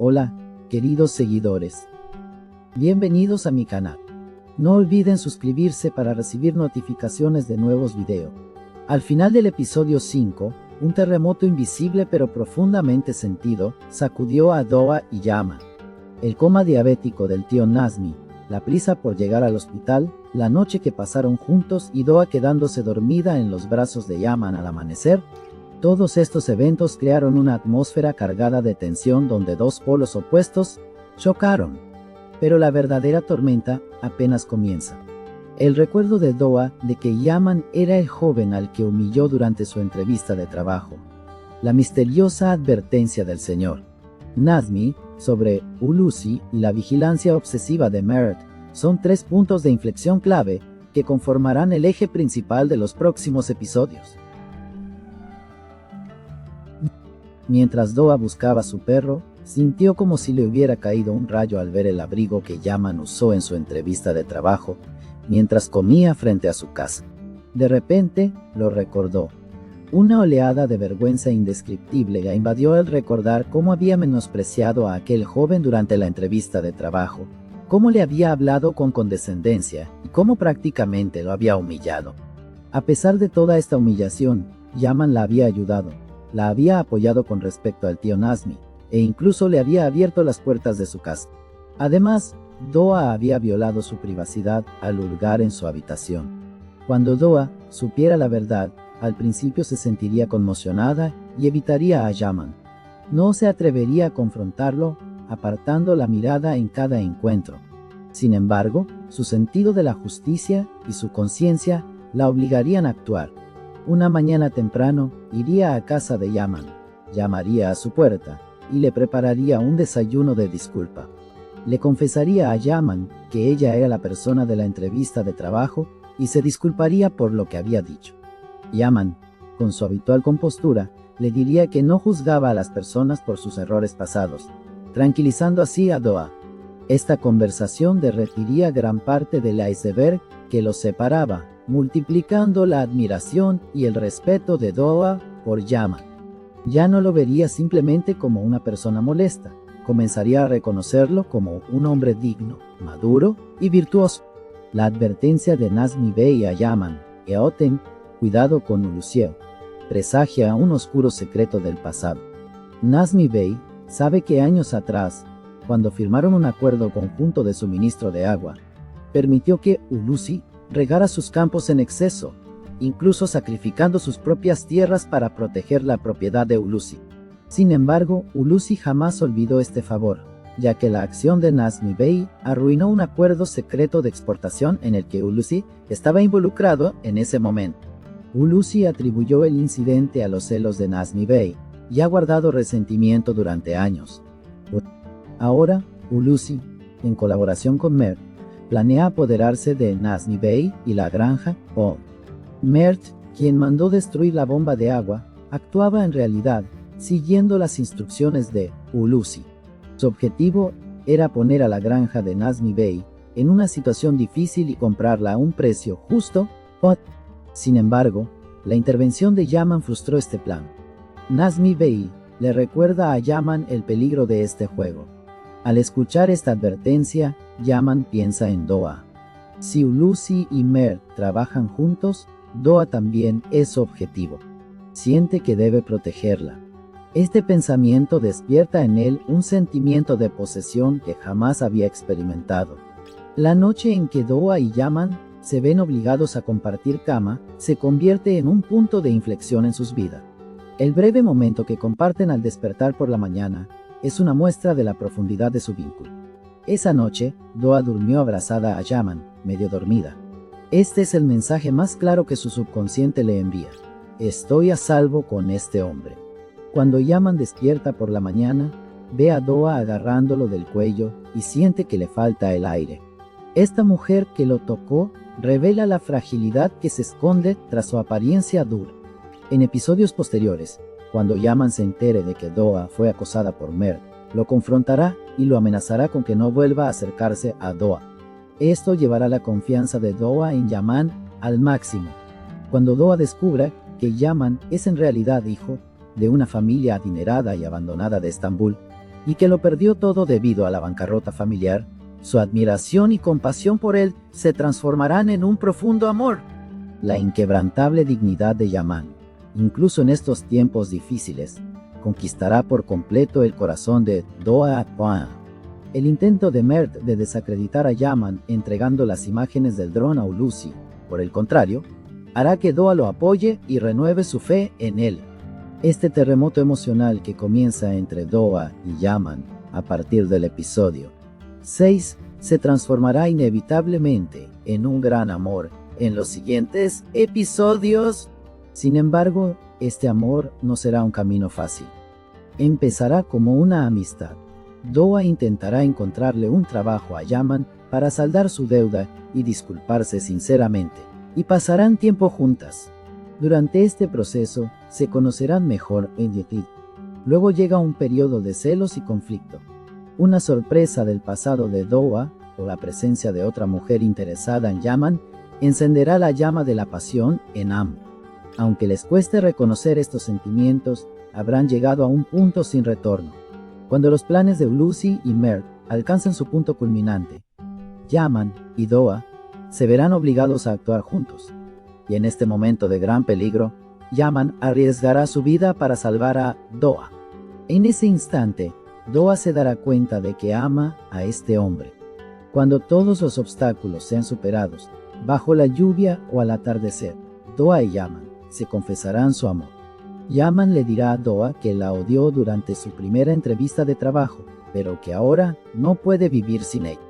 Hola, queridos seguidores. Bienvenidos a mi canal. No olviden suscribirse para recibir notificaciones de nuevos videos. Al final del episodio 5, un terremoto invisible pero profundamente sentido sacudió a Doa y Yaman. El coma diabético del tío Nazmi, la prisa por llegar al hospital, la noche que pasaron juntos y Doa quedándose dormida en los brazos de Yaman al amanecer, todos estos eventos crearon una atmósfera cargada de tensión donde dos polos opuestos chocaron. Pero la verdadera tormenta apenas comienza. El recuerdo de Doa de que Yaman era el joven al que humilló durante su entrevista de trabajo. La misteriosa advertencia del señor Nazmi sobre Hulusi y la vigilancia obsesiva de Mert son tres puntos de inflexión clave que conformarán el eje principal de los próximos episodios. Mientras Doa buscaba a su perro, sintió como si le hubiera caído un rayo al ver el abrigo que Yaman usó en su entrevista de trabajo mientras comía frente a su casa. De repente, lo recordó. Una oleada de vergüenza indescriptible la invadió al recordar cómo había menospreciado a aquel joven durante la entrevista de trabajo, cómo le había hablado con condescendencia y cómo prácticamente lo había humillado. A pesar de toda esta humillación, Yaman la había ayudado. La había apoyado con respecto al tío Nazmi, e incluso le había abierto las puertas de su casa. Además, Doa había violado su privacidad al hurgar en su habitación. Cuando Doa supiera la verdad, al principio se sentiría conmocionada y evitaría a Yaman. No se atrevería a confrontarlo, apartando la mirada en cada encuentro. Sin embargo, su sentido de la justicia y su conciencia la obligarían a actuar. Una mañana temprano, iría a casa de Yaman, llamaría a su puerta y le prepararía un desayuno de disculpa. Le confesaría a Yaman que ella era la persona de la entrevista de trabajo y se disculparía por lo que había dicho. Yaman, con su habitual compostura, le diría que no juzgaba a las personas por sus errores pasados, tranquilizando así a Doa. Esta conversación derretiría gran parte del iceberg que los separaba, multiplicando la admiración y el respeto de Doa por Yaman. Ya no lo vería simplemente como una persona molesta, comenzaría a reconocerlo como un hombre digno, maduro y virtuoso. La advertencia de Nazmi Bey a Yaman, Eoten, cuidado con Ulusieo, presagia un oscuro secreto del pasado. Nazmi Bey sabe que años atrás, cuando firmaron un acuerdo conjunto de suministro de agua, permitió que Ulusi regara sus campos en exceso, incluso sacrificando sus propias tierras para proteger la propiedad de Ulusi. Sin embargo, Ulusi jamás olvidó este favor, ya que la acción de Nazmi Bey arruinó un acuerdo secreto de exportación en el que Ulusi estaba involucrado en ese momento. Ulusi atribuyó el incidente a los celos de Nazmi Bey y ha guardado resentimiento durante años. Ahora, Ulusi, en colaboración con Mert, planea apoderarse de Nazmi Bey y la granja O. Mert, quien mandó destruir la bomba de agua, actuaba en realidad siguiendo las instrucciones de Ulusi. Su objetivo era poner a la granja de Nazmi Bey en una situación difícil y comprarla a un precio justo. Sin embargo, la intervención de Yaman frustró este plan. Nazmi Bey le recuerda a Yaman el peligro de este juego. Al escuchar esta advertencia, Yaman piensa en Doa. Si Ulusi y Mert trabajan juntos, Doa también es su objetivo. Siente que debe protegerla. Este pensamiento despierta en él un sentimiento de posesión que jamás había experimentado. La noche en que Doa y Yaman se ven obligados a compartir cama se convierte en un punto de inflexión en sus vidas. El breve momento que comparten al despertar por la mañana es una muestra de la profundidad de su vínculo. Esa noche, Doa durmió abrazada a Yaman, medio dormida. Este es el mensaje más claro que su subconsciente le envía. Estoy a salvo con este hombre. Cuando Yaman despierta por la mañana, ve a Doa agarrándolo del cuello y siente que le falta el aire. Esta mujer que lo tocó revela la fragilidad que se esconde tras su apariencia dura. En episodios posteriores, cuando Yaman se entere de que Doa fue acosada por Mert, lo confrontará y lo amenazará con que no vuelva a acercarse a Doa. Esto llevará la confianza de Doa en Yaman al máximo. Cuando Doa descubra que Yaman es en realidad hijo de una familia adinerada y abandonada de Estambul, y que lo perdió todo debido a la bancarrota familiar, su admiración y compasión por él se transformarán en un profundo amor. La inquebrantable dignidad de Yaman, incluso en estos tiempos difíciles, conquistará por completo el corazón de Doa Atwan. El intento de Mert de desacreditar a Yaman entregando las imágenes del dron a Ulusi, por el contrario, hará que Doa lo apoye y renueve su fe en él. Este terremoto emocional que comienza entre Doa y Yaman a partir del episodio 6 se transformará inevitablemente en un gran amor en los siguientes episodios. Sin embargo, este amor no será un camino fácil. Empezará como una amistad. Doa intentará encontrarle un trabajo a Yaman para saldar su deuda y disculparse sinceramente, y pasarán tiempo juntas. Durante este proceso se conocerán mejor en Yetit. Luego llega un periodo de celos y conflicto. Una sorpresa del pasado de Doa, o la presencia de otra mujer interesada en Yaman, encenderá la llama de la pasión en ambos. Aunque les cueste reconocer estos sentimientos, habrán llegado a un punto sin retorno. Cuando los planes de Ulusi y Mert alcanzan su punto culminante, Yaman y Doa se verán obligados a actuar juntos. Y en este momento de gran peligro, Yaman arriesgará su vida para salvar a Doa. En ese instante, Doa se dará cuenta de que ama a este hombre. Cuando todos los obstáculos sean superados, bajo la lluvia o al atardecer, Doa y Yaman se confesarán su amor. Yaman le dirá a Doa que la odió durante su primera entrevista de trabajo, pero que ahora no puede vivir sin ella.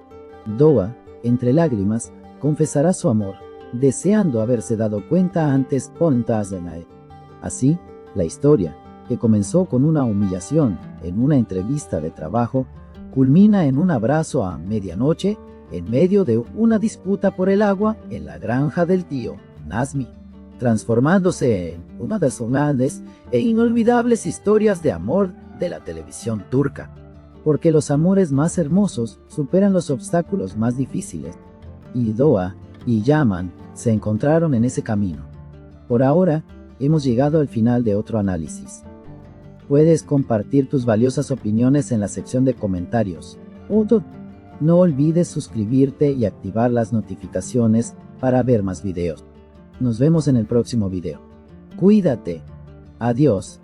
Doa, entre lágrimas, confesará su amor, deseando haberse dado cuenta antes. Así, la historia, que comenzó con una humillación en una entrevista de trabajo, culmina en un abrazo a medianoche en medio de una disputa por el agua en la granja del tío Nazmi, transformándose en una de las grandes e inolvidables historias de amor de la televisión turca. Porque los amores más hermosos superan los obstáculos más difíciles, y Doa y Yaman se encontraron en ese camino. Por ahora, hemos llegado al final de otro análisis. Puedes compartir tus valiosas opiniones en la sección de comentarios. No olvides suscribirte y activar las notificaciones para ver más videos. Nos vemos en el próximo video. Cuídate. Adiós.